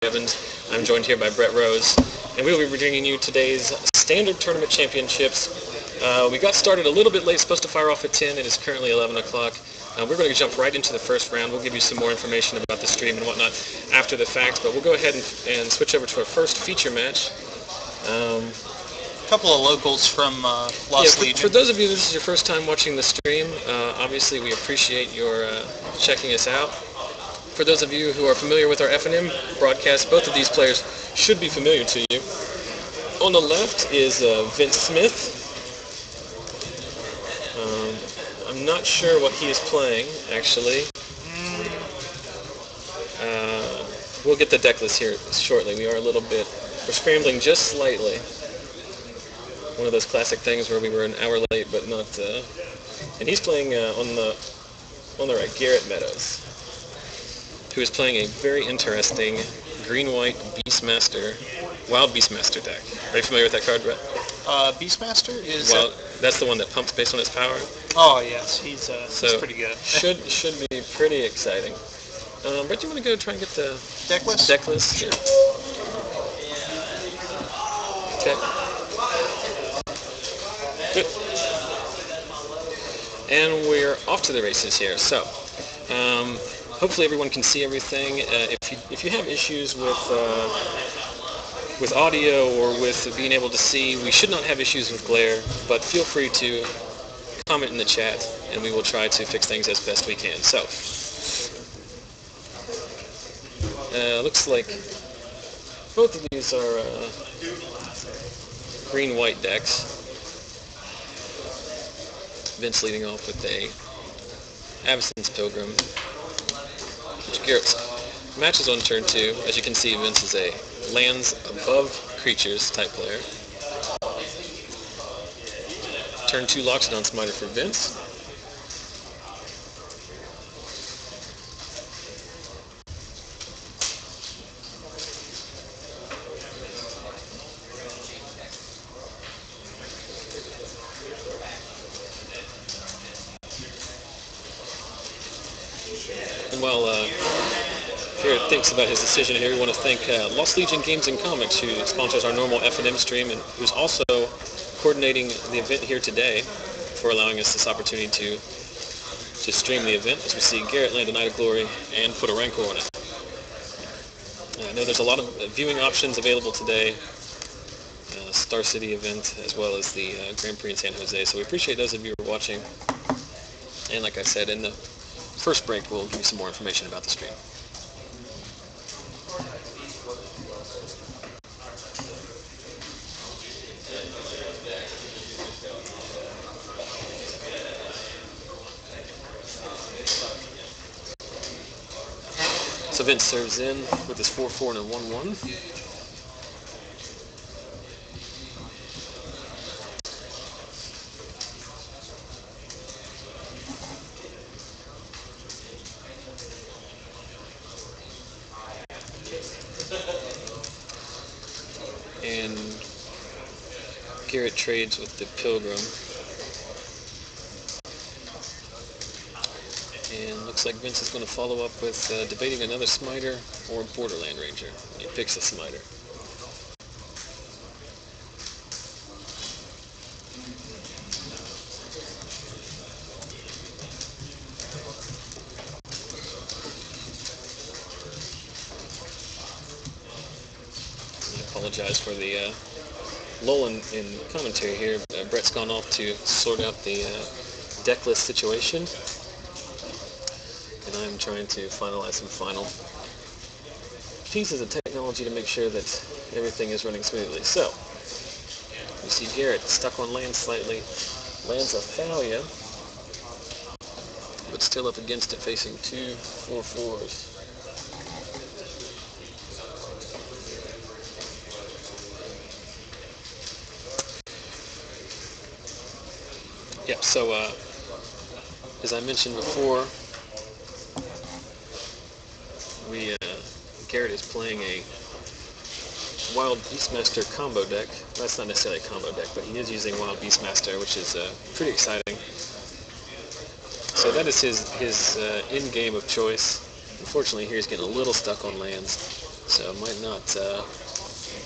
Evans. I'm joined here by Brett Rose, and we will be bringing you today's Standard Tournament Championships. We got started a little bit late, supposed to fire off at 10. It is currently 11 o'clock. We're going to jump right into the first round. We'll give you some more information about the stream and whatnot after the fact, but we'll go ahead and switch over to our first feature match. A couple of locals from Lost Legion. For those of you, this is your first time watching the stream, obviously we appreciate your checking us out. For those of you who are familiar with our FNM broadcast, both of these players should be familiar to you. On the left is Vince Smith. I'm not sure what he is playing, actually. We'll get the deck list here shortly. We're scrambling just slightly. One of those classic things where we were an hour late, but not. And he's playing on the right, Garrett Meadows, who is playing a very interesting green-white Beastmaster, Wild Beastmaster deck. Are you familiar with that card, Brett? Beastmaster is. Well, that's the one that pumps based on its power. Oh yes, he's pretty good. should be pretty exciting. Brett, you want to go try and get the deck list? Deck list. Sure. Okay. Good. And we're off to the races here. So, hopefully everyone can see everything. If you have issues with audio or with being able to see, we should not have issues with glare, but feel free to comment in the chat, and we will try to fix things as best we can. So, looks like both of these are green-white decks. Vince leading off with a Avacyn's Pilgrim, which Garrett matches on turn 2. As you can see, Vince is a lands above creatures type player. Turn 2 Loxodon Smiter for Vince. And while Garrett thinks about his decision here, we want to thank Lost Legion Games and Comics, who sponsors our normal FNM stream and who's also coordinating the event here today, for allowing us this opportunity to stream the event. As we see Garrett land a Knight of Glory and put a Rancor on it. I know there's a lot of viewing options available today, Star City event, as well as the Grand Prix in San Jose, so we appreciate those of you who are watching. And like I said, in the first break, we'll give you some more information about the stream. So Vince serves in with his 4/4 and a 1/1. And Garrett trades with the Pilgrim. And looks like Vince is going to follow up with debating another Smiter or Borderland Ranger. He picks a Smiter. I apologize for the lull in commentary here. Brett's gone off to sort out the deck list situation. And I'm trying to finalize some final pieces of technology to make sure that everything is running smoothly. So, we see Garrett stuck on land slightly, lands a Thalia, but still up against it, facing 2 4/4s. Yeah, so as I mentioned before, Garrett is playing a Wild Beastmaster combo deck. That's not necessarily a combo deck, but he is using Wild Beastmaster, which is pretty exciting. So that is his in-game of choice. Unfortunately, here he's getting a little stuck on lands. So it might not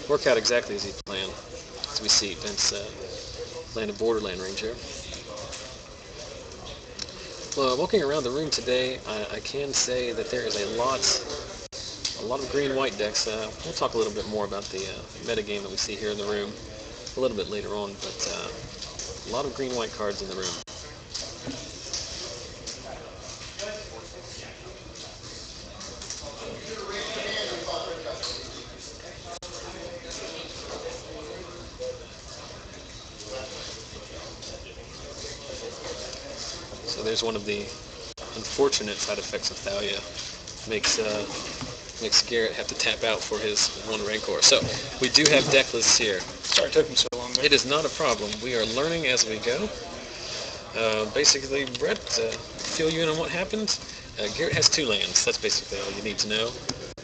work out exactly as he planned. As we see, Vince land a Borderland Ranger. Well, walking around the room today, I can say that there is a lot of green-white decks. We'll talk a little bit more about the metagame that we see here in the room a little bit later on, but a lot of green-white cards in the room. So there's one of the unfortunate side effects of Thalia. Makes Garrett have to tap out for his one Rancor. So we do have deck lists here. Sorry it took him so long. It is not a problem. We are learning as we go. Basically, Brett, fill you in on what happened. Garrett has 2 lands. That's basically all you need to know.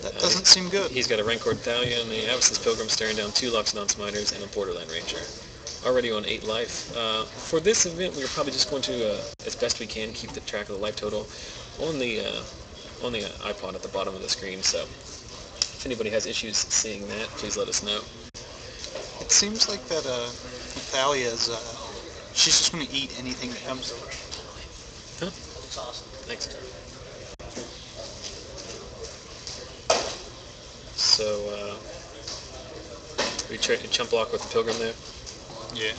That doesn't seem good. He's got a Rancor Thalia and the Avacyn's Pilgrim staring down 2 Loxodon Smiters and a Borderland Ranger. Already on 8 life. For this event, we're probably just going to, as best we can, keep the track of the life total on the iPod at the bottom of the screen. So if anybody has issues seeing that, please let us know. It seems like that Thalia is, she's just going to eat anything that comes to her. Huh? It's awesome. Thanks. So, we chump block with the Pilgrim there? Yeah.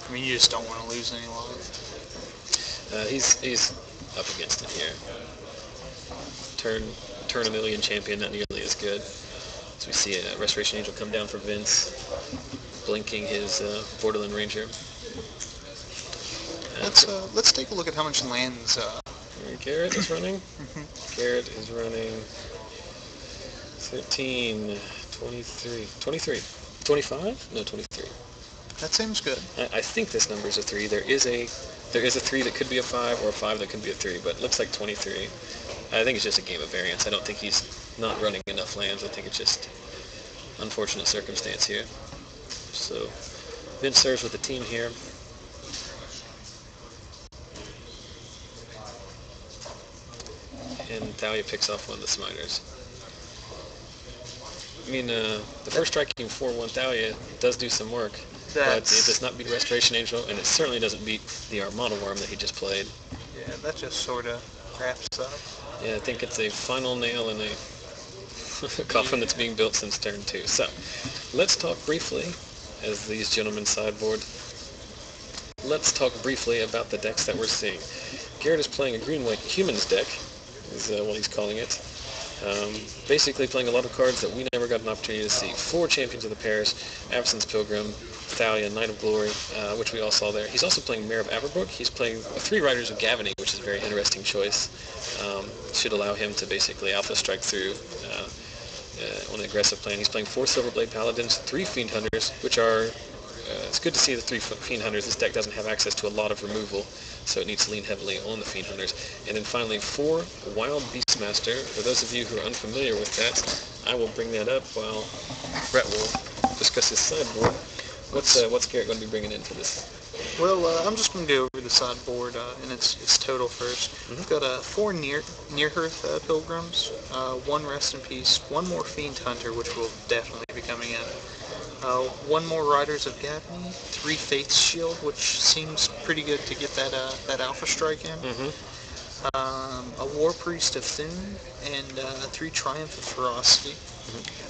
I mean, you just don't want to lose any life. He's up against it here. Turn a million champion, not nearly as good. So we see a Restoration Angel come down for Vince, blinking his Borderland Ranger. Let's take a look at how much lands. Garrett is running. Garrett is running 13, 23, 25? No, 23. That seems good. I think this number is a 3. There is a 3 that could be a 5, or a 5 that could be a 3, but it looks like 23. I think it's just a game of variance. I don't think he's not running enough lands. I think it's just unfortunate circumstance here. So Vince serves with the team here. And Thalia picks off one of the Smiters. I mean, the first striking 4-1 Thalia does do some work, but it does not beat Restoration Angel, and it certainly doesn't beat the Armada Wurm that he just played. Yeah, that just sort of wraps up. Yeah, I think it's a final nail in a coffin that's being built since turn 2. So, let's talk briefly, as these gentlemen sideboard, let's talk briefly about the decks that we're seeing. Garrett is playing a green-white humans deck, is what he's calling it. Basically playing a lot of cards that we never got an opportunity to see. 4 Champions of the Parish, Avacyn's Pilgrim, Thalia, Knight of Glory, which we all saw there. He's also playing Mayor of Avabruck. He's playing 3 Riders of Gavony, which is a very interesting choice. Should allow him to basically alpha strike through on an aggressive plan. He's playing 4 Silverblade Paladins, 3 Fiend Hunters, which are... it's good to see the 3 Fiend Hunters. This deck doesn't have access to a lot of removal, so it needs to lean heavily on the Fiend Hunters. And then finally, 4 Wild Beastmaster. For those of you who are unfamiliar with that, I will bring that up while Brett will discuss his sideboard. What's Garrett going to be bringing into this? Well, I'm just going to go over the sideboard and its total first. We've got 4 Near-Hearth Pilgrims, 1 Rest in Peace, 1 more Fiend Hunter, which will definitely be coming in. 1 more Riders of Gavony, 3 Faith's Shield, which seems pretty good to get that alpha strike in. A War Priest of Thune, and 3 Triumph of Ferocity.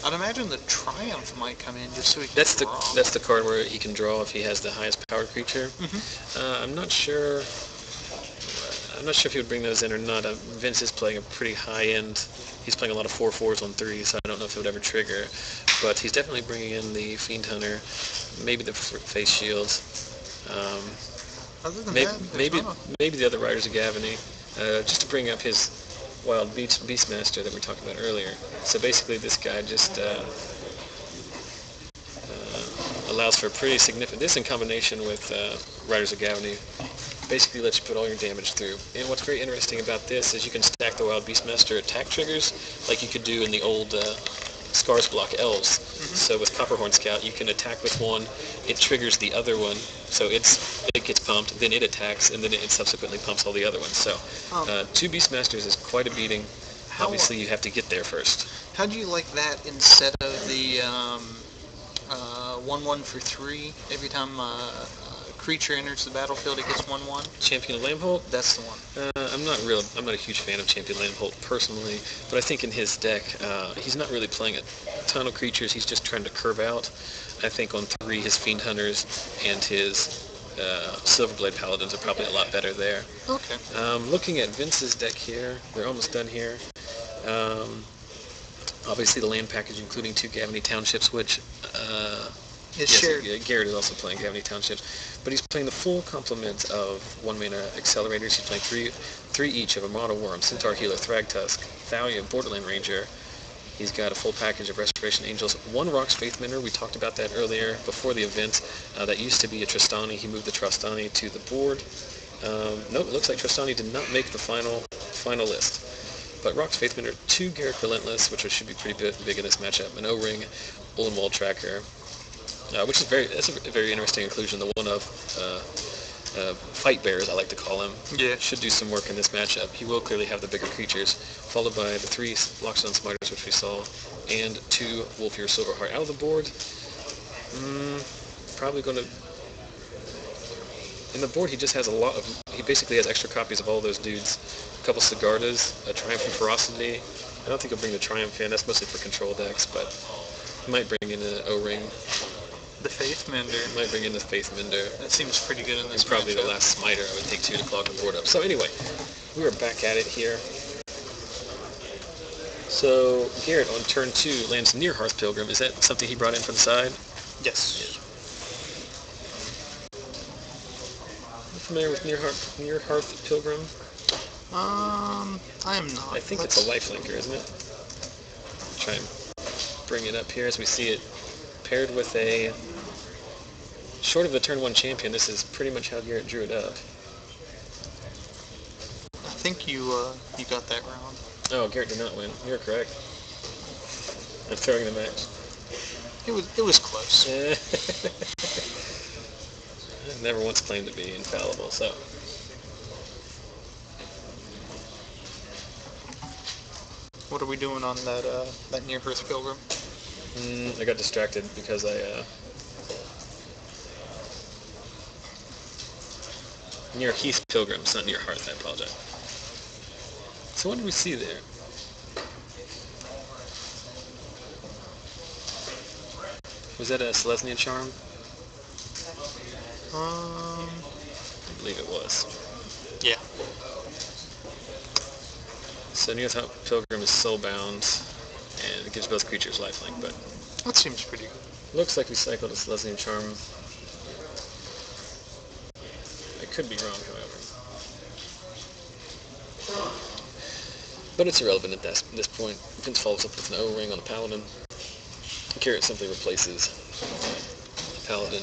I'd imagine the Triumph might come in just so he can draw. That's the card where he can draw if he has the highest powered creature. I'm not sure if he would bring those in or not. Vince is playing a pretty high end. He's playing a lot of 4/4s on 3, so I don't know if it would ever trigger. But he's definitely bringing in the Fiend Hunter, maybe the Face Shields. Other than maybe the other Riders of Gavony, just to bring up his Wild Beastmaster that we talked about earlier. So basically, this guy just allows for pretty significant. This in combination with Riders of Gavony basically lets you put all your damage through. And what's very interesting about this is you can stack the Wild Beastmaster attack triggers like you could do in the old Scars block elves. So with Copperhorn Scout, you can attack with one, it triggers the other one, so it gets pumped, then it attacks, and then it subsequently pumps all the other ones. So 2 Beastmasters is quite a beating. obviously you have to get there first. How do you like that instead of the 1/1 for 3? Every time a creature enters the battlefield, it gets 1/1. Champion Lambholt? That's the one. I'm not a huge fan of Champion Lambholt personally, but I think in his deck, he's not really playing a ton of creatures. He's just trying to curve out. I think on 3, his Fiend Hunters and his Silverblade Paladins are probably a lot better there. Okay. Looking at Vince's deck here, they're almost done here. Obviously the land package including 2 Gavony Townships, which shared. Garrett is also playing Gavony Townships, but he's playing the full complement of 1-mana accelerators. He's playing 3 each of Armada Wurm, Centaur Healer, Thragtusk, Thalia, Borderland Ranger. He's got a full package of Restoration Angels, 1 Rhox Faithmender. We talked about that earlier before the event. That used to be a Tristani. He moved the Tristani to the board. Nope, it looks like Tristani did not make the final list. But Rhox Faithmender, 2 Garruk Relentless, which should be pretty big in this matchup, an O-Ring, Ulvenwald Tracker, which is that's a very interesting inclusion. The one of Fight Bears, I like to call him. Yeah. Should do some work in this matchup. He will clearly have the bigger creatures, followed by the 3 Loxodon Smiters, which we saw, and 2 Wolfir Silverheart. Out of the board, probably going to... In the board, he just has he basically has extra copies of all those dudes. A couple Sigardas, a Triumph of Ferocity. I don't think he'll bring the Triumph in. That's mostly for control decks, but he might bring in an O-Ring. The Faithmender. Might bring in the Faithmender. That seems pretty good in this probably matchup. the last Smiter I would take 2 to clog the board up. So anyway, we are back at it here. So Garrett on turn 2 lands near Hearth Pilgrim. Is that something he brought in from the side? Yes. You familiar with near Hearth Pilgrim? I am not. I think it's a lifelinker, isn't it? Try and bring it up here as we see it paired with a... Short of the turn 1 champion, this is pretty much how Garrett drew it up. I think you got that round. Oh, Garrett did not win. You're correct. I'm throwing the match. It was close. I've never once claimed to be infallible, so... What are we doing on that near Hearth Pilgrim? I got distracted because near Heath Pilgrims, not near Hearth, I apologize. So what did we see there? Was that a Selesnya Charm? I believe it was. Yeah. So near Pilgrim is soulbound, and it gives both creatures lifelink, but... That seems pretty good. Looks like we cycled a Selesnya Charm. I could be wrong, however. But it's irrelevant at this point. Vince follows up with an O-Ring on a Paladin. Garrett simply replaces the Paladin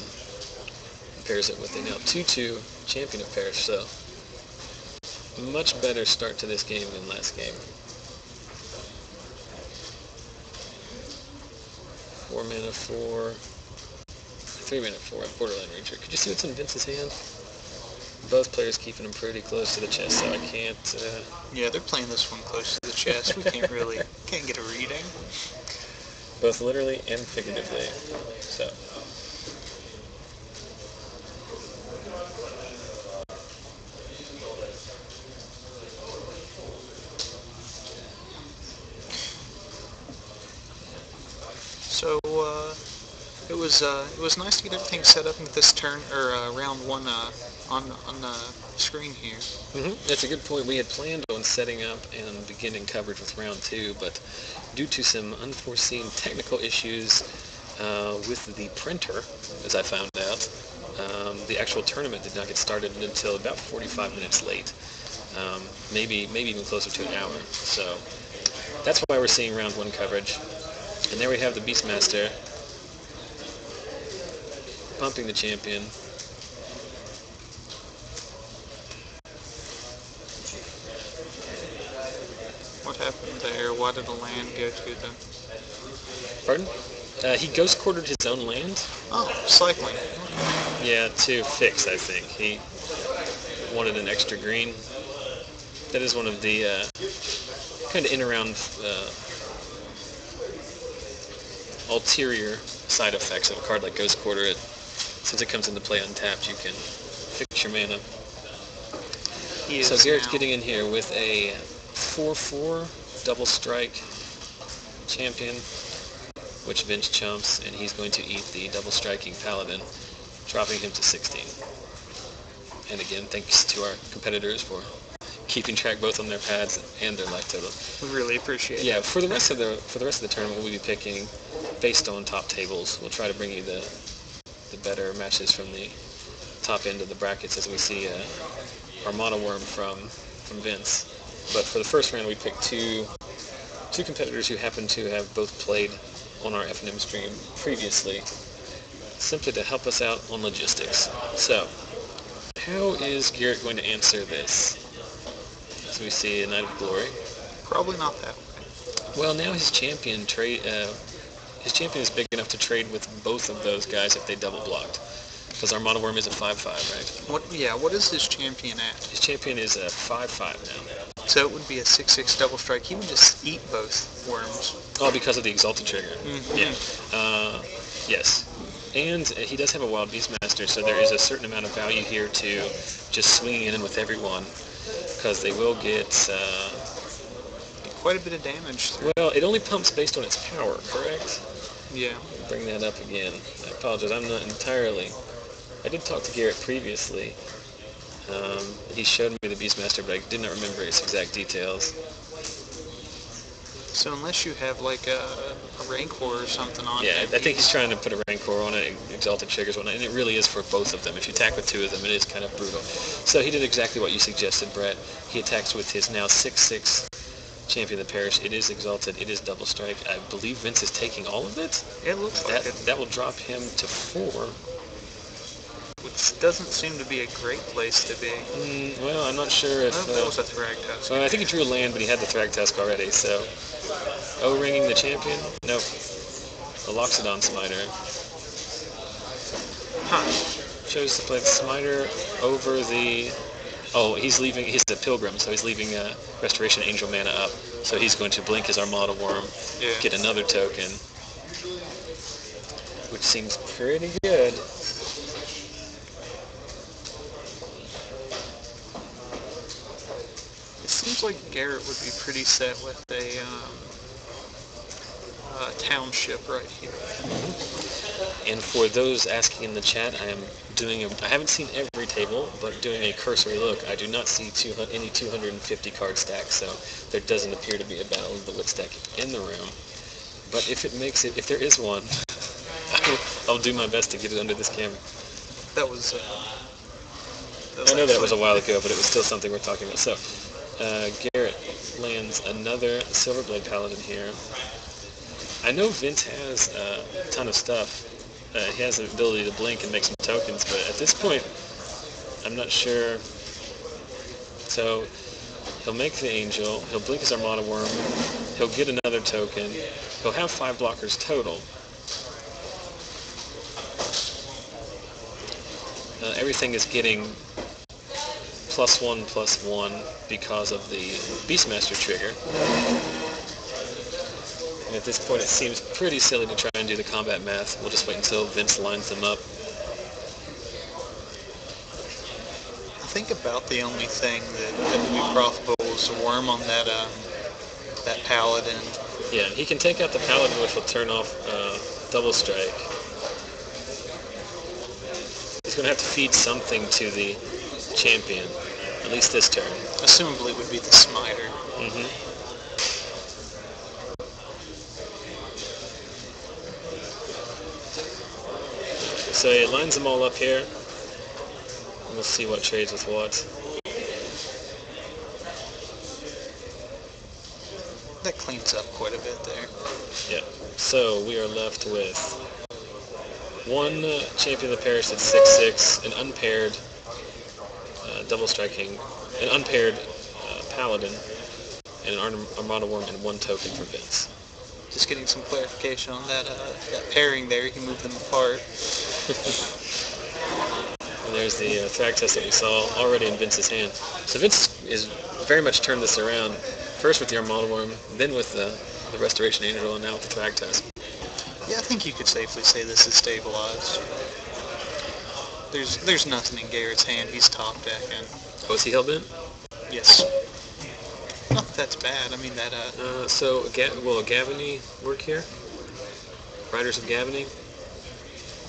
and pairs it with a now 2/2 Champion of Parish, so much better start to this game than last game. 4 mana for 3 mana for a Borderland Ranger. Could you see what's in Vince's hand? Both players keeping him pretty close to the chest, so I can't... Yeah, they're playing this one close to the chest. We can't get a reading. Both literally and figuratively, so... So it was nice to get everything set up with this turn or round 1 on the screen here. That's a good point. We had planned on setting up and beginning coverage with round 2, but due to some unforeseen technical issues with the printer, as I found out, the actual tournament did not get started until about 45 minutes late. Maybe even closer to an hour. So that's why we're seeing round 1 coverage. And there we have the Beastmaster pumping the champion. What happened there? Why did the land go to them? Pardon? He ghost quartered his own land. Oh, cycling. Okay. Yeah, to fix, I think. He wanted an extra green. That is one of the kind of in around ulterior side effects of a card like Ghost Quarter. Since it comes into play untapped, you can fix your mana. So Garrett's getting in here with a 4/4 double strike champion, which Vince chumps, and he's going to eat the double striking paladin, dropping him to 16. And again, thanks to our competitors for keeping track both on their pads and their life total. We really appreciate it. Yeah, for the rest of the tournament, we'll be picking based on top tables. We'll try to bring you the better matches from the top end of the brackets as we see Armada Wurm from Vince. But for the first round, we picked two competitors who happen to have both played on our F&M stream previously, simply to help us out on logistics. So, how is Garrett going to answer this? So we see a Knight of Glory. Probably not that way. Well, now his champion is big enough to trade with both of those guys if they double blocked. Because Armada Wurm is a 5/5, right? What is his champion at? His champion is a 5/5 now. So it would be a 6/6 double strike. He would just eat both worms. Oh, because of the Exalted trigger. Mm-hmm. Yeah. Yes. And he does have a Wild Beastmaster, so there is a certain amount of value here to just swinging in with everyone, because they will get quite a bit of damage. Well, it only pumps based on its power, correct? Yeah. Bring that up again. I apologize. I'm not entirely. I did talk to Garrett previously. He showed me the Beastmaster, but I did not remember its exact details. So unless you have like a Rancor or something on it. Yeah, I think he's trying to put a Rancor on it, Exalted triggers on it, and it really is for both of them. If you attack with two of them, it is kind of brutal. So he did exactly what you suggested, Brett. He attacks with his now 6/6 champion of the Parish. It is Exalted. It is double strike. I believe Vince is taking all of it. It looks like it. That will drop him to 4. Which doesn't seem to be a great place to be. Well, I'm not sure if... that was a Thragtusk. Well, I think he drew a land, but he had the Thragtusk already, so... O-ringing the champion? Nope. The Loxodon Smiter. Chose to play the Smiter over the... Oh, he's leaving... He's the Pilgrim, so he's leaving Restoration Angel mana up. So he's going to blink his Armada Wurm, get another token, which seems pretty good. It seems like Garrett would be pretty set with a township right here. And for those asking in the chat, I am doing I haven't seen every table, but doing a cursory look, I do not see any 250 card stacks, so there doesn't appear to be a Battle of the Wits deck in the room. But if it makes it, if there is one, I'll do my best to get it under this camera. That was I know that was a while ago, but it was still something we're talking about. So, Garrett lands another Silverblade Paladin here. I know Vince has a ton of stuff. He has the ability to blink and make some tokens, but at this point, I'm not sure. So, he'll make the Angel, he'll blink his Armada Wurm, he'll get another token, he'll have 5 blockers total. Everything is getting +1/+1 because of the Beastmaster trigger. And at this point it seems pretty silly to try and do the combat math. We'll just wait until Vince lines them up. I think about the only thing that would be profitable is the worm on that Paladin. Yeah, he can take out the Paladin, which will turn off double strike. He's going to have to feed something to the champion, at least this turn. Assumably it would be the Smiter. So he lines them all up here. And we'll see what trades with what. That cleans up quite a bit there. Yeah. So we are left with one champion of the Parish that's 6/6, an unpaired double striking, an unpaired Paladin, and an Armada Wurm, and 1 token for Vince. Just getting some clarification on that pairing there. You can move them apart. And there's the Thragtusk that we saw already in Vince's hand. So Vince is very much turned this around. First with the Armada Wurm, then with the Restoration Angel, and now with the Thragtusk. Yeah, I think you could safely say this is stabilized. There's nothing in Garrett's hand. He's top decking. Oh, is he hellbent? Yes. Not that that's bad. I mean that. So will Gavony work here? Riders of Gavony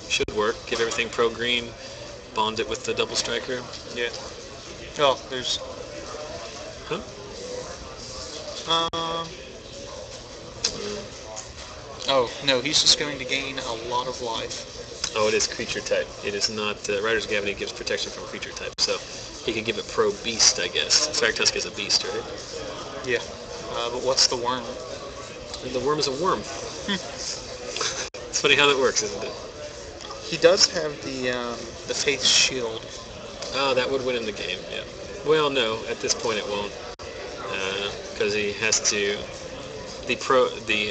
should work. Give everything pro green. Bond it with the double striker. Yeah. Oh, there's. Huh? Oh no, he's just going to gain a lot of life. Oh, it is creature type. It is not. Riders of Gavony gives protection from creature type, so he can give it pro beast, I guess. Thragtusk is a beast, right? Yeah. But what's the worm? And the worm is a worm. It's funny how that works, isn't it? He does have the Faith Shield. Oh, that would win him the game. Yeah. Well, no. At this point, it won't, because he has to.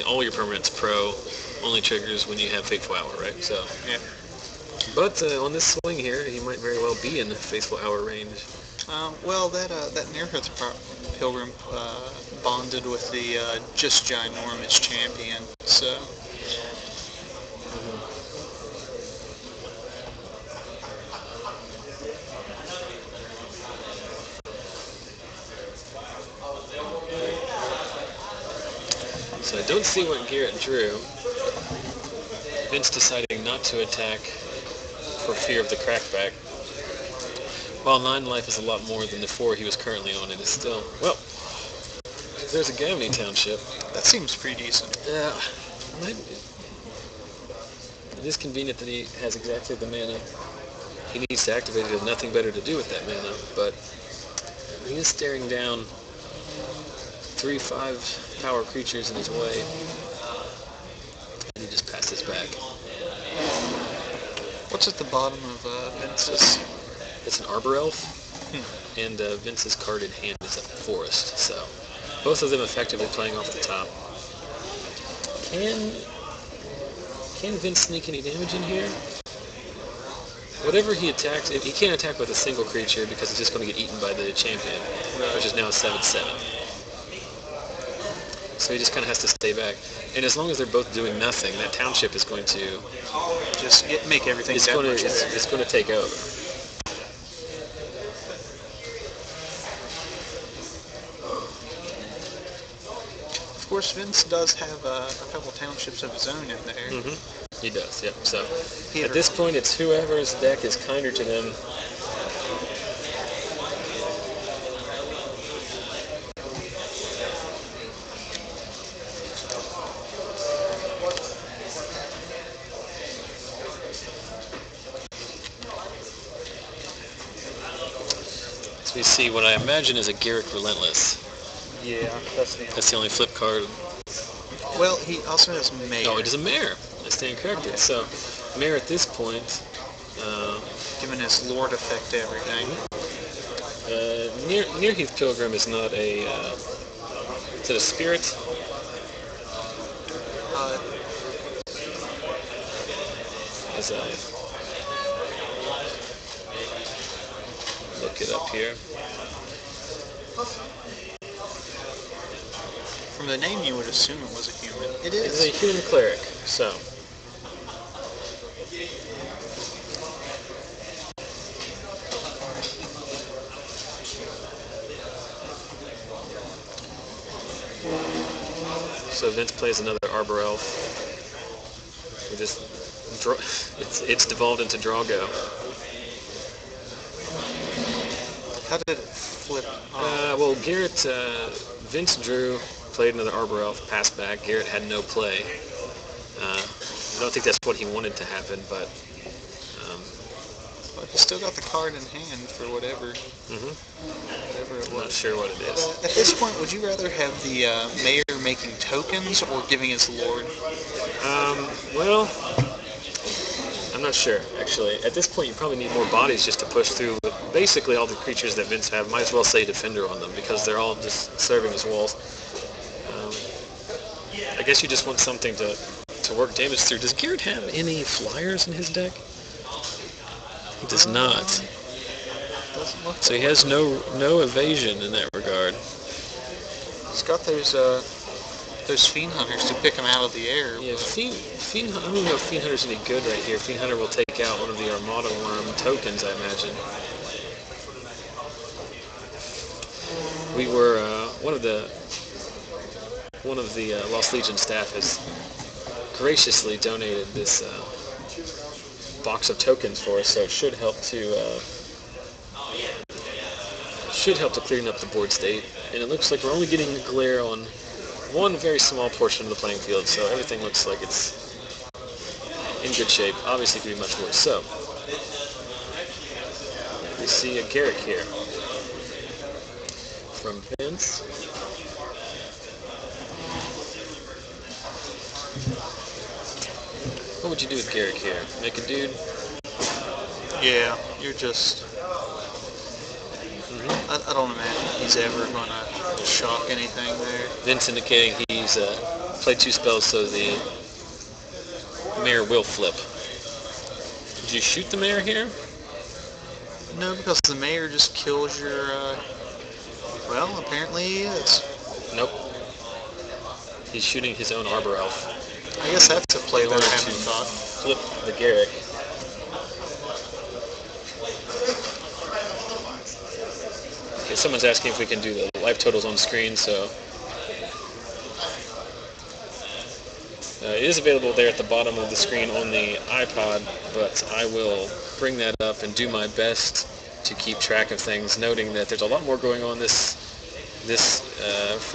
All your permanents pro only triggers when you have Fateful Hour, right? So. Yeah. But on this swing here, he might very well be in Faithful Hour range. Well, that Nearhearth Pilgrim bonded with the just ginormous champion, so. So I don't see what Garrett drew. Vince deciding not to attack for fear of the crackback. While 9 life is a lot more than the 4 he was currently on, it is still... Well, there's a Gavony Township. That seems pretty decent. Yeah. It is convenient that he has exactly the mana he needs to activate it. He has nothing better to do with that mana, but he is staring down 3/5 power creatures in his way. And he just passes back. What's at the bottom of Vince's? It's an Arbor Elf, and Vince's carded hand is a Forest, so both of them effectively playing off the top. Can Vince sneak any damage in here? Whatever he attacks, he can't attack with a single creature because it's just going to get eaten by the champion, which is now 7/7. So he just kind of has to stay back. And as long as they're both doing nothing, that township is going to just make everything. It's going to take over. Of course, Vince does have a couple townships of his own in there. Mm-hmm. He does, yep. So at this point, it's whoever's deck is kinder to them. So we see what I imagine is a Garruk Relentless. Yeah, that's the only flip card. Well, he also has Mayor. Oh, it is a Mayor. I stand corrected. Okay. So, Mayor at this point... given his Lord effect to everything. Nearheath Pilgrim is not a... is it a spirit? As I look it up here. From the name, you would assume it was a human. It is. It's a human cleric, so. So Vince plays another Arbor Elf. We just it's devolved into Drago. How did it flip? Well, Garrett, Vince drew, played another Arbor Elf, passed back. Garrett had no play. I don't think that's what he wanted to happen, but... Well, he still got the card in hand for whatever. Mm-hmm. Whatever it was. I'm not sure what it is. At this point, would you rather have the Mayor making tokens or giving his Lord? Well... I'm not sure, actually. At this point, you probably need more bodies just to push through basically all the creatures that Vince have. Might as well say Defender on them, because they're all just serving as walls. I guess you just want something to work damage through. Does Garrett have any flyers in his deck? He does not. Doesn't look So he has no evasion in that regard. He's got those Fiend Hunters to pick him out of the air. Yeah, Fiend I don't know if Fiend Hunter's any good right here. Fiend Hunter will take out one of the Armada Wurm tokens, I imagine. We were one of the Lost Legion staff has graciously donated this box of tokens for us, so it should help to clean up the board state. And it looks like we're only getting a glare on one very small portion of the playing field, so everything looks like it's in good shape. Obviously, could be much worse. So we see a Garrett here from Vince. What would you do with Garrett here? Make a dude? Yeah, you're just... I don't imagine he's ever going to shock anything there. Vince indicating he's played 2 spells, so the Mayor will flip. Did you shoot the Mayor here? No, because the Mayor just kills your... well, apparently he is. Nope. He's shooting his own Arbor Elf. I guess that's a play that I haven't thought. Flip the Garruk. Okay, someone's asking if we can do the life totals on screen, so... it is available there at the bottom of the screen on the iPod, but I will bring that up and do my best to keep track of things, noting that there's a lot more going on for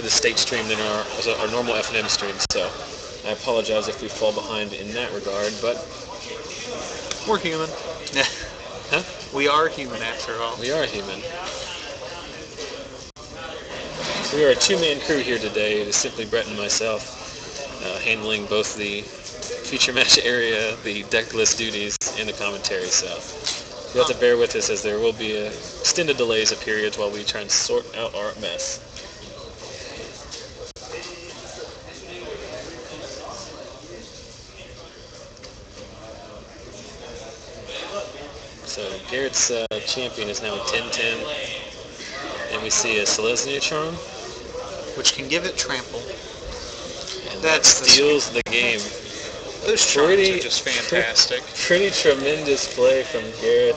the state stream than our normal F&M stream, so I apologize if we fall behind in that regard, but... We're human. Huh? We are human, after all. We are human. So we are a 2-man crew here today. It is simply Brett and myself handling both the feature match area, the deck list duties, and the commentary, so you have to bear with us as there will be extended delays of periods while we try and sort out our mess. So Garrett's champion is now 10-10, and we see a Selesnya Charm, which can give it trample. And that steals the game. Those charms are just fantastic. Pretty tremendous play from Garrett.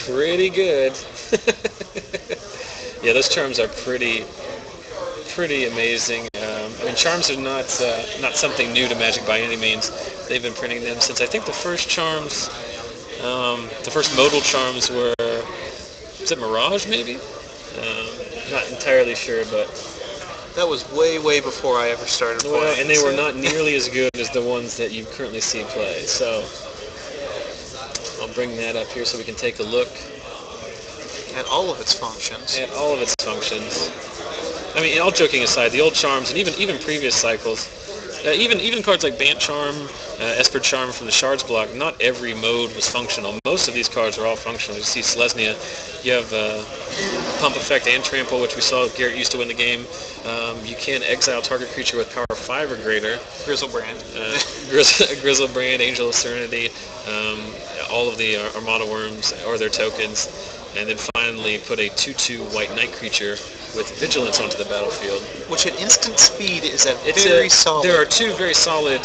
Pretty good. Yeah, those charms are pretty amazing. I mean, charms are not something new to Magic by any means. They've been printing them since I think the first charms, the first modal charms were, was it Mirage maybe? Not entirely sure, but that was way before I ever started playing. Well, and they were not nearly as good as the ones that you currently see play. So I'll bring that up here so we can take a look at all of its functions. At all of its functions. I mean, all joking aside, the old charms and even previous cycles, even cards like Bant Charm, Esper Charm from the Shards block, not every mode was functional. Most of these cards are all functional. You see Selesnya, you have Pump Effect and Trample, which we saw Garrett used to win the game. You can exile target creature with power 5 or greater. Grizzlebrand. Grizzlebrand, Angel of Serenity, all of the Armada Wurms or their tokens. And then finally put a 2/2 white knight creature with Vigilance onto the battlefield. Which at instant speed is very solid. There are 2 very solid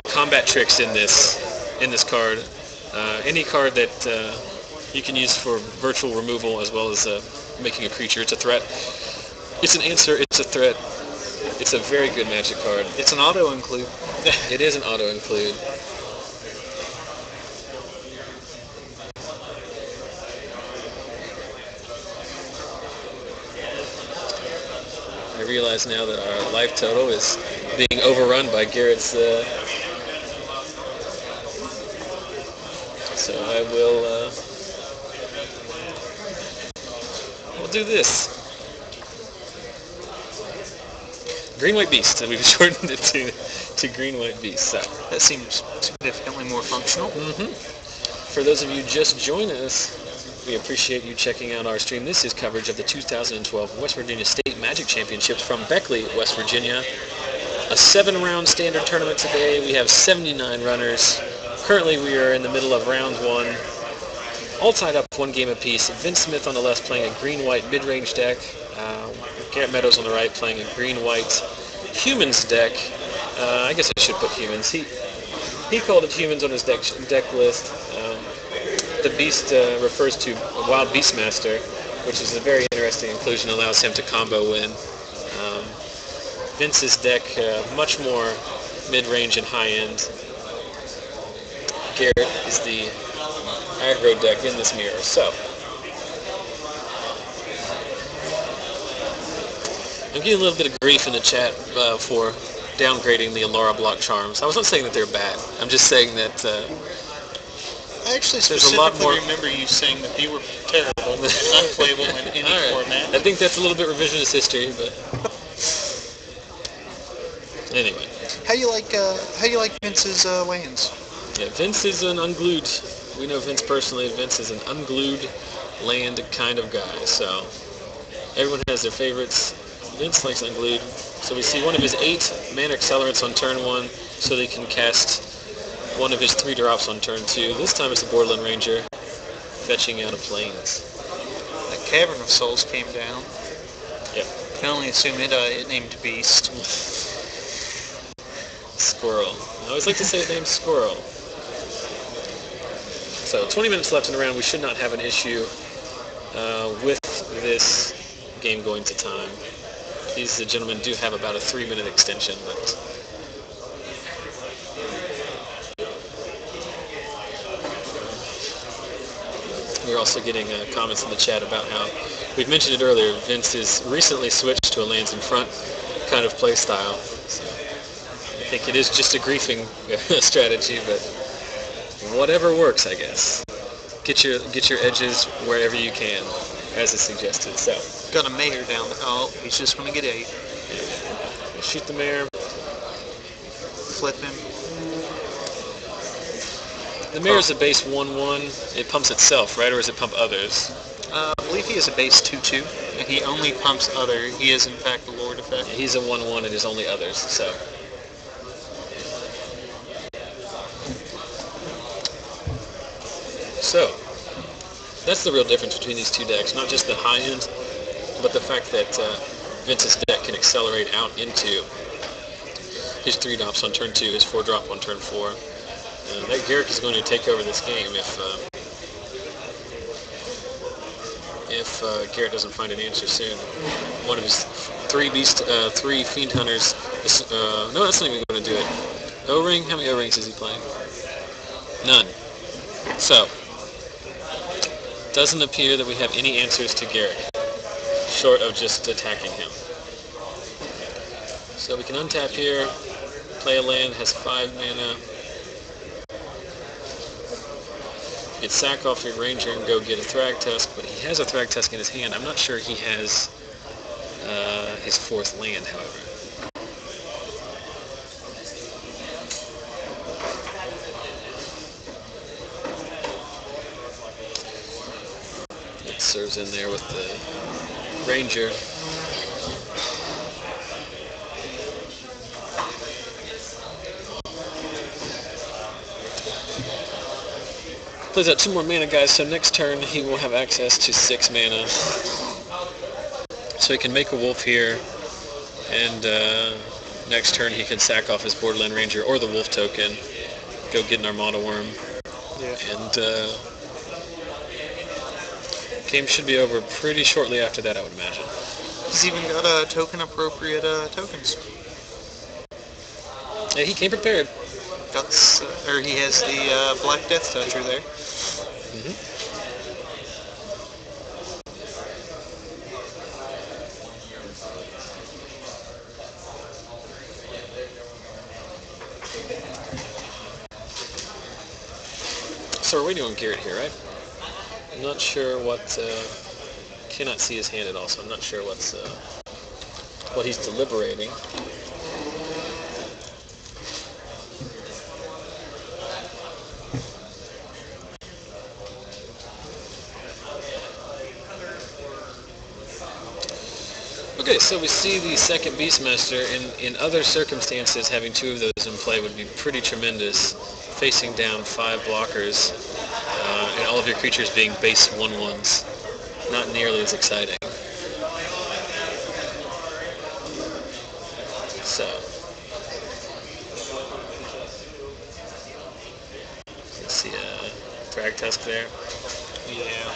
combat tricks in this card. Any card that you can use for virtual removal as well as making a creature. It's a threat. It's an answer. It's a threat. It's a very good Magic card. It's an auto-include. It is an auto-include. I realize now that our life total is being overrun by Garrett's, so I will, we'll do this. Green White Beast, and we've shortened it to Green White Beast. So that seems significantly more functional. For those of you just joining us, we appreciate you checking out our stream. This is coverage of the 2012 West Virginia State Magic Championships from Beckley, West Virginia. A 7-round standard tournament today. We have 79 runners currently we are in the middle of round one, all tied up 1 game apiece. Vince Smith on the left playing a green-white mid-range deck. Garrett Meadows on the right playing a green-white humans deck. I guess I should put humans. He called it humans on his deck list. The beast refers to a wild beastmaster, which is a very interesting inclusion. Allows him to combo win. Vince's deck much more mid-range and high-end. Garrett is the aggro deck in this mirror. So I'm getting a little bit of grief in the chat for downgrading the Alara block charms. I was not saying that they're bad. I'm just saying that I actually there's a lot more. remember you saying that they were terrible and unplayable in any format. I think that's a little bit revisionist history, but anyway. How you like Vince's lands? Yeah, Vince is an unglued. We know Vince personally. Vince is an unglued land kind of guy. So everyone has their favorites. Vince likes unglued. So we see one of his 8 mana accelerants on turn 1, so they can cast one of his 3 drops on turn 2. This time it's the Borderland Ranger, fetching out of plains. The Cavern of Souls came down. Yep. I can only assume it named Beast. Squirrel. I always like to say the name Squirrel. So 20 minutes left in the round. We should not have an issue with this game going to time. These gentlemen do have about a 3-minute extension, but we're also getting comments in the chat about how we've mentioned it earlier. Vince has recently switched to a lands in front kind of play style. So I think it is just a griefing strategy, but whatever works, I guess. Get your edges wherever you can, as is suggested. So got a mayor down there. Oh, he's just going to get 8. Yeah. Shoot the mayor. Flip him. The mayor is a base 1/1. It pumps itself, right, or does it pump others? I believe he is a base 2/2, and he only pumps other. He is in fact a Lord effect. Yeah, he's a 1/1 and is only others. So that's the real difference between these two decks. Not just the high end, but the fact that Vince's deck can accelerate out into his 3 drops on turn 2, his 4 drop on turn 4. That Garruk is going to take over this game if Garrett doesn't find an answer soon. One of his 3 Fiend Hunters. No, that's not even going to do it. O-Ring? How many O-Rings is he playing? None. So, doesn't appear that we have any answers to Garrett, short of just attacking him. So we can untap here, play a land, has 5 mana. You can sack off your Ranger and go get a Thragtusk, but he has a Thragtusk in his hand. I'm not sure he has his 4th land, however. It serves in there with the Ranger. Plays out 2 more mana, guys, so next turn he will have access to 6 mana. So he can make a wolf here, and next turn he can sack off his Borderland Ranger or the wolf token, go get an Armada Wurm, and game should be over pretty shortly after that, I would imagine. He's even got token-appropriate tokens. Yeah, he came prepared. He has the Black Death Toucher there. So we're waiting on Garrett here, right? I'm not sure what... cannot see his hand at all, so I'm not sure what he's deliberating. Okay, so we see the second Beastmaster. In other circumstances, having 2 of those in play would be pretty tremendous. facing down 5 blockers, and all of your creatures being base 1/1s. Not nearly as exciting. So, let's see, Thragtusk there. Yeah.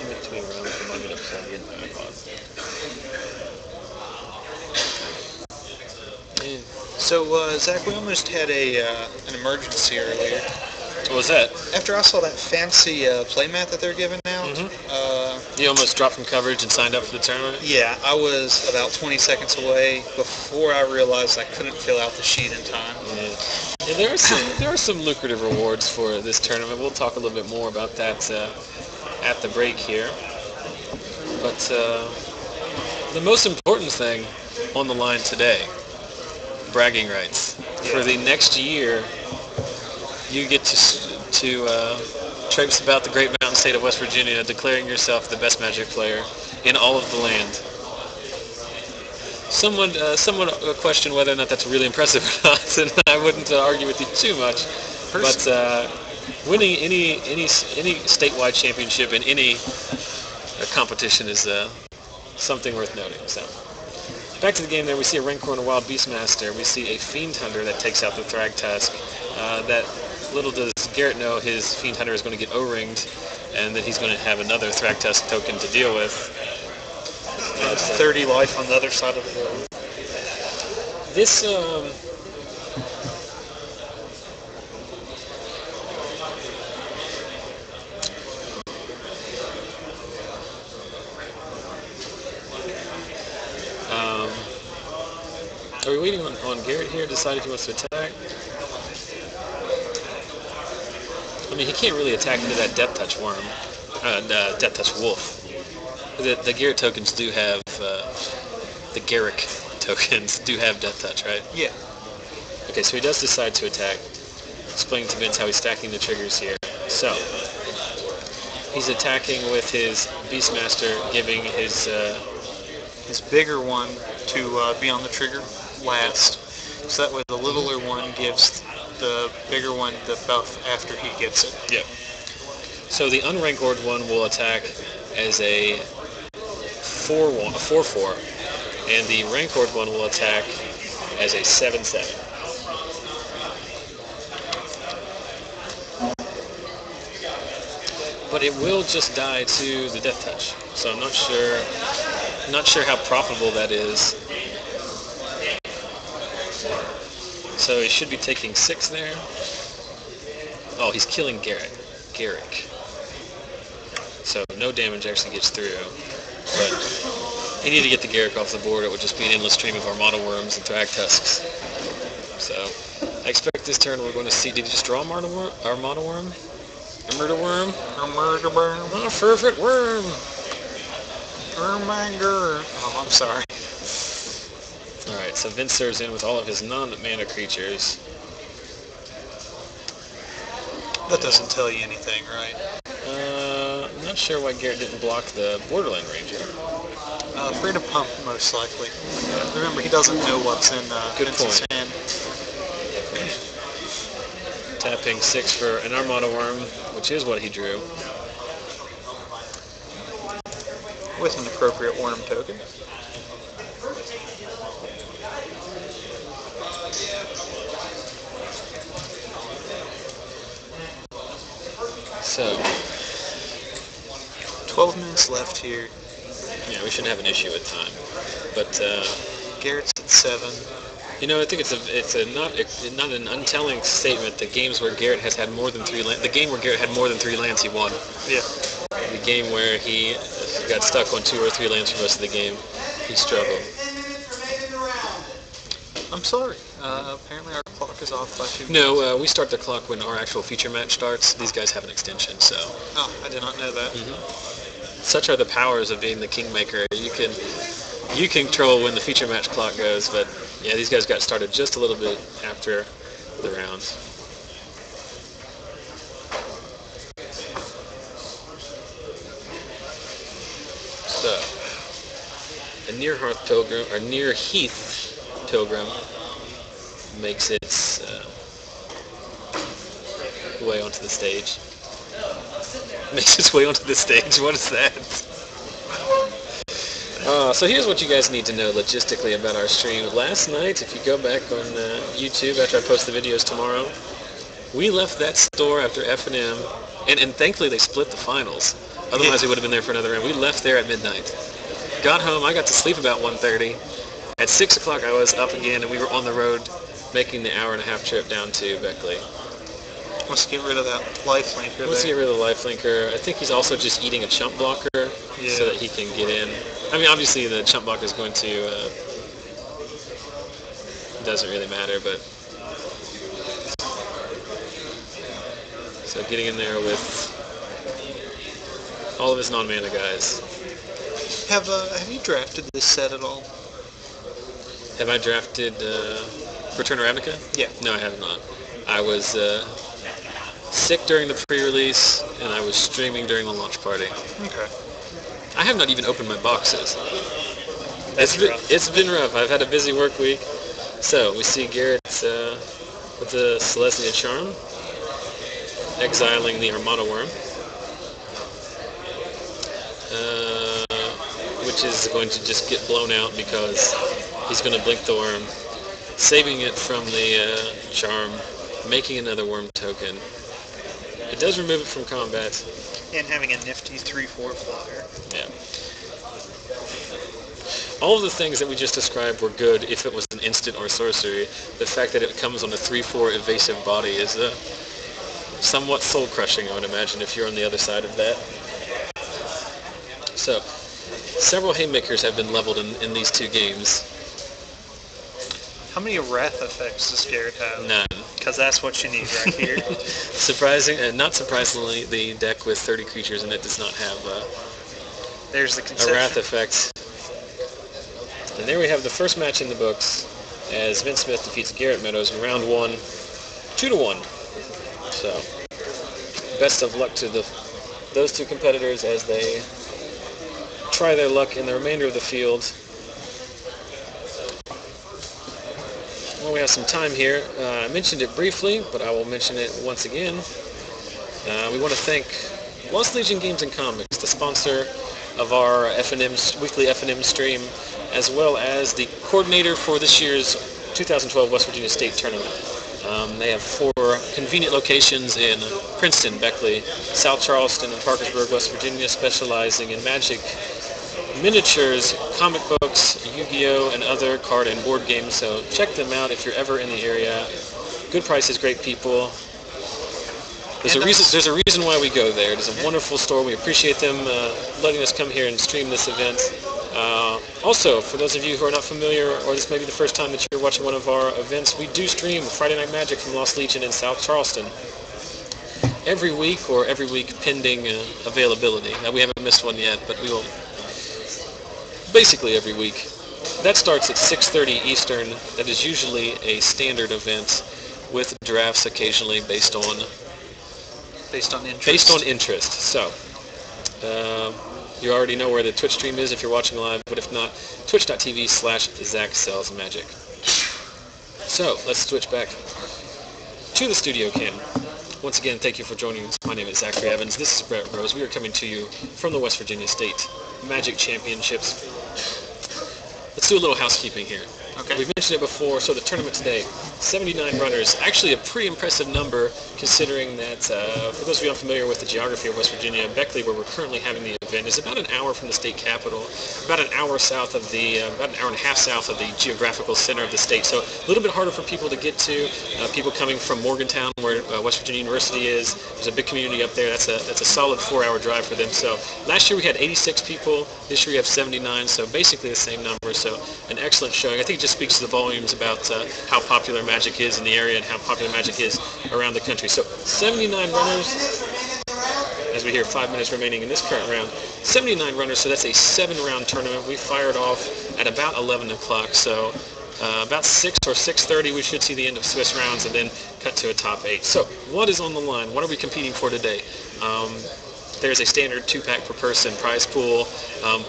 In between rounds, remind me to plug in my iPod. So, Zach, we almost had an emergency earlier. What was that? After I saw that fancy playmat that they're giving out, You almost dropped from coverage and signed up for the tournament? yeah, I was about 20 seconds away before I realized I couldn't fill out the sheet in time. Yeah, there are some lucrative rewards for this tournament. We'll talk a little bit more about that at the break here. But the most important thing on the line today, bragging rights. For the next year, you get to traipse about the great mountain state of West Virginia, declaring yourself the best Magic player in all of the land. Someone questioned whether or not that's really impressive or not, and I wouldn't argue with you too much. But winning any statewide championship in any competition is something worth noting. So, back to the game there, we see a Rancor and a Wild Beastmaster. We see a Fiend Hunter that takes out the Thragtusk. That little does Garrett know his Fiend Hunter is going to get O-ringed, and that he's going to have another Thragtusk token to deal with. 30 life on the other side of the road. This, are we waiting on Garrett here to decide if he wants to attack? I mean, he can't really attack into that Death Touch Worm, Death Touch Wolf. The Garrett tokens do have, the Garruk tokens do have Death Touch, right? Yeah. Okay, so he does decide to attack. Explaining to Vince how he's stacking the triggers here. So, he's attacking with his Beastmaster, giving his bigger one to be on the trigger last. So that way the littler one gives the bigger one the buff after he gets it. Yep. So the unrancored one will attack as a 4/4, and the rancored one will attack as a 7/7. But it will just die to the Death Touch. So I'm not sure how profitable that is. So he should be taking 6 there. Oh, he's killing Garruk. So no damage actually gets through. But he needed to get the Garruk off the board. It would just be an endless stream of Armada Wurms and Thragtusks. So I expect this turn we're going to see. Did he just draw Armada Wurm? Armada Wurm? Armada Wurm. My favorite worm! Ermanger. Oh, I'm sorry. Alright, so Vince serves in with all of his non-mana creatures. That doesn't tell you anything, right? I'm not sure why Garrett didn't block the Borderland Ranger. Afraid of pump, most likely. Remember, he doesn't know what's in Vince's hand. Tapping 6 for an Armada Wurm, which is what he drew. With an appropriate worm token. So, 12 minutes left here. Yeah, we shouldn't have an issue with time. But Garrett's at 7. You know, I think it's not an untelling statement. The games where Garrett has had more than 3 lands, the game where Garrett had more than 3 lands, he won. Yeah. The game where he got stuck on 2 or 3 lands for most of the game, he struggled. I'm sorry. Apparently our clock is off by 2 minutes. No, we start the clock when our actual feature match starts. These guys have an extension, so. Oh, I did not know that. Such are the powers of being the Kingmaker. You control when the feature match clock goes, but Yeah, these guys got started just a little bit after the rounds. So, a near Hearth Pilgrim, or near Heath Pilgrim, makes its way onto the stage. Makes its way onto the stage. What is that? So here's what you guys need to know logistically about our stream. Last night, if you go back on YouTube after I post the videos tomorrow, we left that store after F&M, and thankfully they split the finals. Otherwise, we would have been there for another round. We left there at midnight. Got home. I got to sleep about 1:30. At 6 o'clock, I was up again, and we were on the road making the hour-and-a-half trip down to Beckley. Let's get rid of that lifelinker. Let's get rid of the lifelinker. I think he's also just eating a chump blocker so that he can get in. I mean, obviously the chump blocker is going to... doesn't really matter, but... So getting in there with all of his non-mana guys. Have you drafted this set at all? Have I drafted Return to Ravnica? Yeah. No, I have not. I was sick during the pre-release, and I was streaming during the launch party. Okay. I have not even opened my boxes. Rough. It's been rough. I've had a busy work week. So, we see Garrett with the Selesnya Charm, exiling the Armada Wurm, which is going to just get blown out because he's going to blink the worm, saving it from the charm, making another worm token. It does remove it from combat. And having a nifty 3/4 flyer. Yeah. All of the things that we just described were good if it was an instant or sorcery. The fact that it comes on a 3/4 evasive body is somewhat soul-crushing, I would imagine, if you're on the other side of that. So, several haymakers have been leveled in these two games. How many wrath effects does Garrett have? None. Because that's what you need right here. Not surprisingly, the deck with 30 creatures in it does not have There's the a concession. wrath effect. And there we have the first match in the books as Vince Smith defeats Garrett Meadows in round 1, 2-1. So, best of luck to those two competitors as they try their luck in the remainder of the field. Well, we have some time here. I mentioned it briefly, but I will mention it once again. We want to thank Lost Legion Games and Comics, the sponsor of our weekly F&M stream, as well as the coordinator for this year's 2012 West Virginia State Tournament. They have 4 convenient locations in Princeton, Beckley, South Charleston, and Parkersburg, West Virginia, specializing in Magic, miniatures, comic books, Yu-Gi-Oh, and other card and board games. So check them out if you're ever in the area. Good prices, great people. There's a reason why we go there. It is a wonderful store. We appreciate them letting us come here and stream this event. Also, for those of you who are not familiar, or this may be the first time that you're watching one of our events, we do stream Friday Night Magic from Lost Legion in South Charleston every week pending availability. Now, we haven't missed one yet, but we will basically every week. That starts at 6:30 Eastern. That is usually a standard event with drafts occasionally based on interest. So, you already know where the Twitch stream is if you're watching live, but if not, twitch.tv/ZachSellsMagic. So, let's switch back to the studio, Ken. Once again, thank you for joining us. My name is Zachary Evans. This is Brett Rose. We are coming to you from the West Virginia State Magic Championships. Let's do a little housekeeping here. Okay. We've mentioned it before, so the tournament today, 79 runners. Actually a pretty impressive number, considering that, for those of you unfamiliar with the geography of West Virginia, Beckley, where we're currently having the event, is about an hour from the state capital, about an hour south of about an hour and a half south of the geographical center of the state. So a little bit harder for people to get to. People coming from Morgantown, where West Virginia University is. There's a big community up there. That's a solid 4-hour drive for them. So last year we had 86 people. This year we have 79. So basically the same number. So an excellent showing. I think it just speaks to the volumes about how popular Magic is in the area and how popular Magic is around the country. So 79 runners, as we hear 5 minutes remaining in this current round. 79 runners, so that's a 7-round tournament. We fired off at about 11 o'clock, so about 6 or 6:30, we should see the end of Swiss rounds and then cut to a top 8. So, what is on the line? What are we competing for today? There's a standard 2-pack per person prize pool.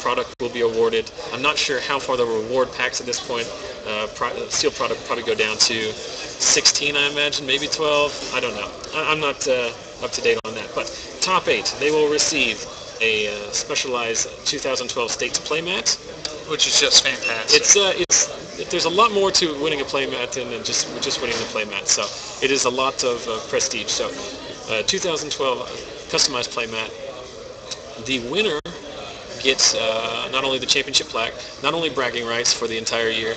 Product will be awarded. I'm not sure how far the reward packs at this point. Steel product will probably go down to 16, I imagine, maybe 12. I don't know. I'm not up to date on that. But top 8, they will receive a specialized 2012 States playmat, which is just fantastic. There's a lot more to winning a playmat than just winning the playmat. So it is a lot of prestige. So 2012 customized playmat. The winner gets not only the championship plaque, not only bragging rights for the entire year,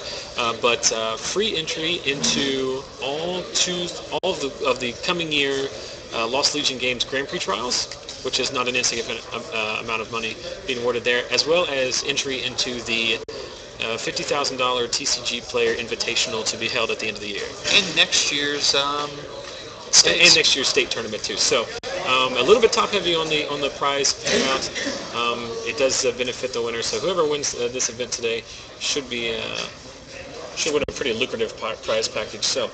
but free entry into all of the coming year Lost Legion Games Grand Prix trials, which is not an insignificant amount of money being awarded there, as well as entry into the $50,000 TCG Player Invitational to be held at the end of the year. And next year's state tournament too. So a little bit top heavy on the prize payout. It does benefit the winner. So whoever wins this event today should win a pretty lucrative prize package. So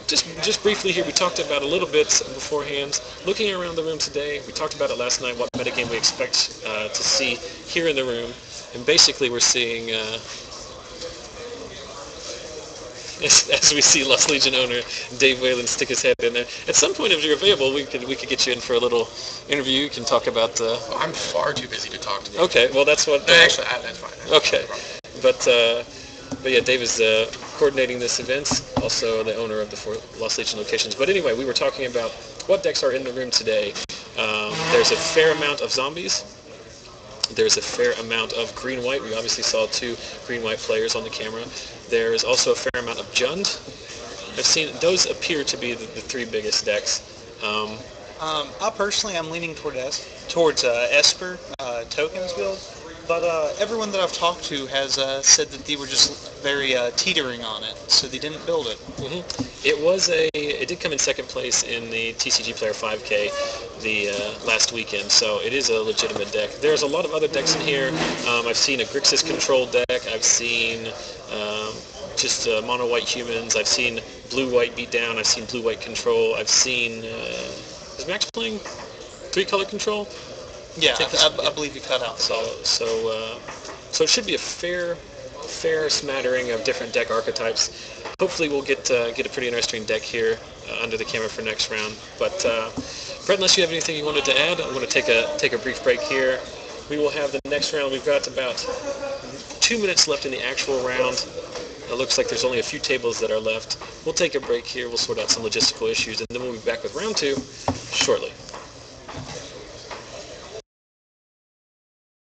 just briefly here, we talked about a little bit beforehand. Looking around the room today, we talked about it last night. What metagame we expect to see here in the room, and basically we're seeing. As we see Lost Legion owner Dave Whalen stick his head in there. At some point, if you're available, we could get you in for a little interview. You can talk about. I'm far too busy to talk to you. Okay, well that's what. Actually, that's fine. Okay, but yeah, Dave is coordinating this event. Also, the owner of the 4 Lost Legion locations. But anyway, we were talking about what decks are in the room today. There's a fair amount of zombies. There's a fair amount of green-white. We obviously saw 2 green-white players on the camera. There is also a fair amount of Jund. I've seen those appear to be the 3 biggest decks. I personally, I'm leaning towards Esper tokens build, but everyone that I've talked to has said that they were just very teetering on it, so they didn't build it. Mm-hmm. It did come in second place in the TCG Player 5K the last weekend, so it is a legitimate deck. There's a lot of other decks in here. I've seen a Grixis control deck. I've seen just mono-white humans. I've seen blue-white beatdown. I've seen blue-white control. I've seen... is Max playing 3-color control? Yeah, I believe he cut out. So it should be a fair smattering of different deck archetypes. Hopefully we'll get a pretty interesting deck here under the camera for next round. But Brett, unless you have anything you wanted to add, I'm going to take a brief break here. We will have the next round. We've got about 2 minutes left in the actual round. It looks like there's only a few tables that are left. We'll take a break here. We'll sort out some logistical issues, and then we'll be back with round 2 shortly.